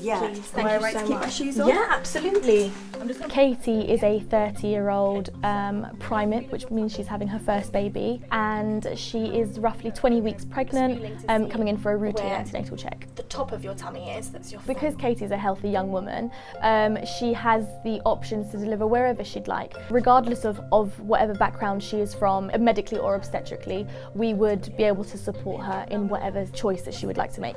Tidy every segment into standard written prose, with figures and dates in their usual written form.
Yeah. Please, thank you so much. My shoes on? Yeah, absolutely. Katie is a 30-year-old primate, which means she's having her first baby, and she is roughly 20 weeks pregnant, coming in for a routine antenatal check. The top of your tummy is, that's your Because Katie's a healthy young woman, she has the options to deliver wherever she'd like. Regardless of whatever background she is from, medically or obstetrically, we would be able to support her in whatever choice that she would like to make.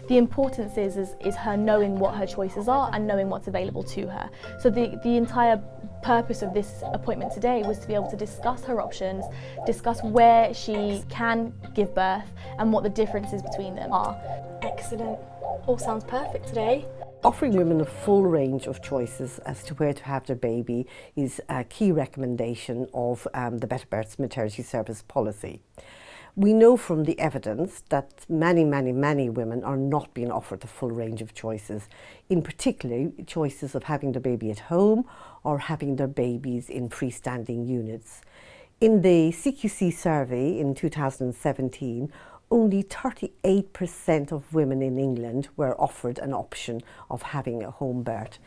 The importance is her knowing what her choices are and knowing what's available to her. So the entire purpose of this appointment today was to be able to discuss her options, discuss where she can give birth and what the differences between them are. Excellent. All sounds perfect today. Offering women a full range of choices as to where to have their baby is a key recommendation of the Better Births Maternity Service policy. We know from the evidence that many women are not being offered the full range of choices, in particular choices of having their baby at home or having their babies in freestanding units. In the CQC survey in 2017, only 38% of women in England were offered an option of having a home birth.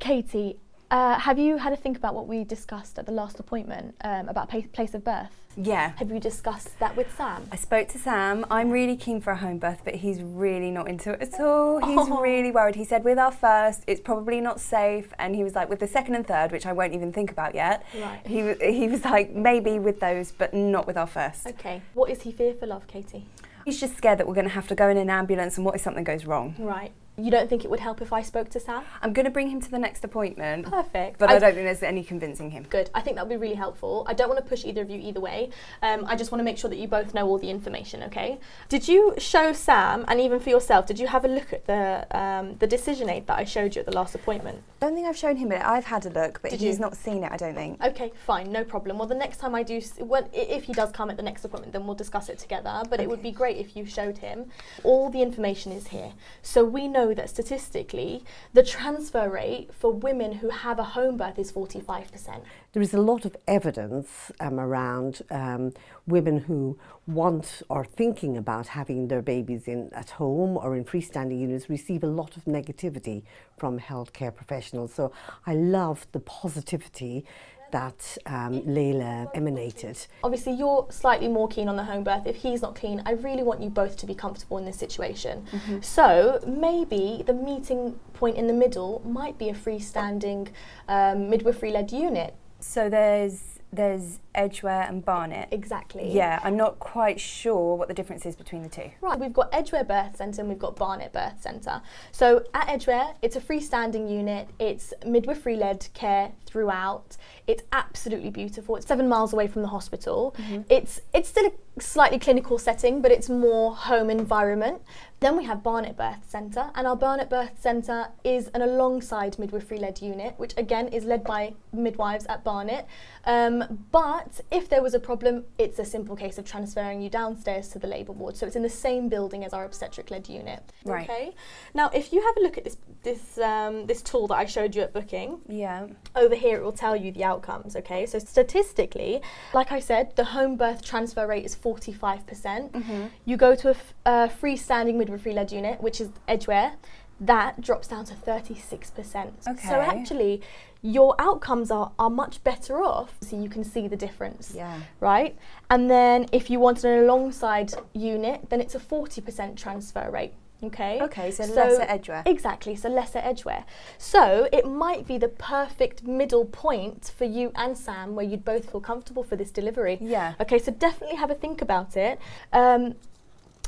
Katie, have you had a think about what we discussed at the last appointment about place of birth? Yeah. Have you discussed that with Sam? I spoke to Sam. I'm really keen for a home birth, but he's really not into it at all. He's really worried. He said with our first, it's probably not safe, and he was like, with the second and third, which I won't even think about yet, right. he was like, maybe with those, but not with our first. Okay. What is he fearful of, Katie? He's just scared that we're going to have to go in an ambulance, and what if something goes wrong? Right. You don't think it would help if I spoke to Sam? I'm going to bring him to the next appointment. Perfect. But I don't think there's any convincing him. Good. I think that would be really helpful. I don't want to push either of you either way. I just want to make sure that you both know all the information, okay? Did you show Sam, and even for yourself, did you have a look at the decision aid that I showed you at the last appointment? I don't think I've shown him it. I've had a look, but Did he's you? not seen it, I don't think. Okay, fine, no problem. Well, the next time I do, if he does come at the next appointment, then we'll discuss it together. But It would be great if you showed him. All the information is here. So we know that statistically, the transfer rate for women who have a home birth is 45%. There is a lot of evidence around women who want or thinking about having their babies at home or in freestanding units receive a lot of negativity from healthcare professionals. So I love the positivity that Layla emanated. Obviously, you're slightly more keen on the home birth. If he's not keen, I really want you both to be comfortable in this situation. Mm-hmm. So maybe the meeting point in the middle might be a freestanding midwifery-led unit. So there's Edgware and Barnet. Exactly. Yeah, I'm not quite sure what the difference is between the two. Right, we've got Edgware Birth Centre and we've got Barnet Birth Centre. So at Edgware, it's a freestanding unit, it's midwifery-led care throughout, it's absolutely beautiful, it's 7 miles away from the hospital. Mm-hmm. It's still a slightly clinical setting, but it's more home environment. Then we have Barnet Birth Centre, and our Barnet Birth Centre is an alongside midwifery-led unit, which again is led by midwives at Barnet. But if there was a problem, it's a simple case of transferring you downstairs to the labour ward. So it's in the same building as our obstetric-led unit. Right. Okay. Now, if you have a look at this tool that I showed you at booking, yeah, over here it will tell you the outcomes. Okay. So statistically, like I said, the home birth transfer rate is 45%. Mm-hmm. You go to a freestanding midwifery-led unit, which is Edgware, that drops down to 36%. Okay. So actually, your outcomes are much better off, so you can see the difference. Yeah. Right? And then if you want an alongside unit, then it's a 40% transfer rate. Okay. Okay, so lesser Edgware. Exactly, so lesser Edgware. So it might be the perfect middle point for you and Sam where you'd both feel comfortable for this delivery. Yeah. Okay, so definitely have a think about it.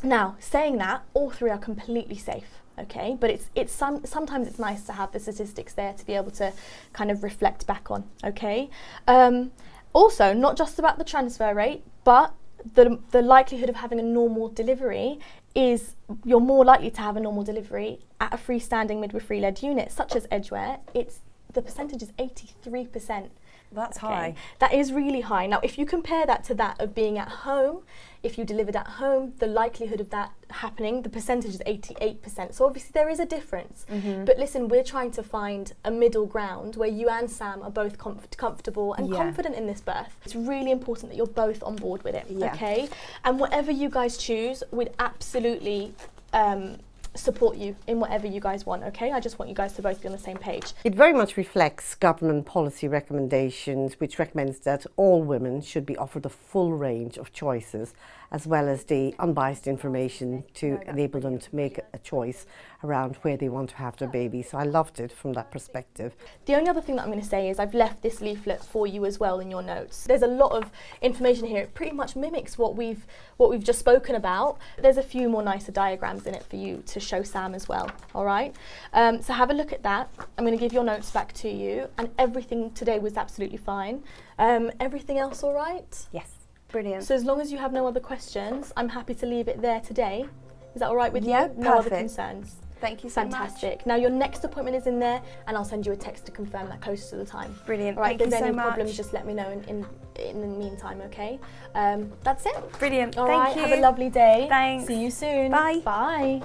Now, saying that, all three are completely safe. Okay, but sometimes it's nice to have the statistics there to be able to kind of reflect back on. Okay, also not just about the transfer rate, but the likelihood of having a normal delivery is you're more likely to have a normal delivery at a freestanding midwifery-led unit, such as Edgware. The percentage is 83%. That's high. That is really high. Now, if you compare that to that of being at home, if you delivered at home, the likelihood of that happening, the percentage is 88%. So obviously there is a difference. Mm-hmm. But listen, we're trying to find a middle ground where you and Sam are both comfortable and confident in this birth. It's really important that you're both on board with it, okay? And whatever you guys choose, we'd absolutely support you in whatever you guys want, okay? I just want you guys to both be on the same page. It very much reflects government policy recommendations, which recommends that all women should be offered a full range of choices, as well as the unbiased information to enable them to make a choice around where they want to have their baby. So I loved it from that perspective. The only other thing that I'm going to say is I've left this leaflet for you as well in your notes. There's a lot of information here. It pretty much mimics what we've just spoken about. There's a few more nicer diagrams in it for you to show Sam as well, all right? So have a look at that. I'm going to give your notes back to you, and everything today was absolutely fine. Everything else all right? Yes. Brilliant. So as long as you have no other questions, I'm happy to leave it there today. Is that all right with you? Yeah, No other perfect. concerns? Thank you so Fantastic. Now your next appointment is in there, and I'll send you a text to confirm that closer to the time. Brilliant. All right, Thank if you there's so any much. problems, just let me know in the meantime, okay? That's it. Brilliant. All Thank right, you. have a lovely day. Thanks. See you soon. Bye. Bye.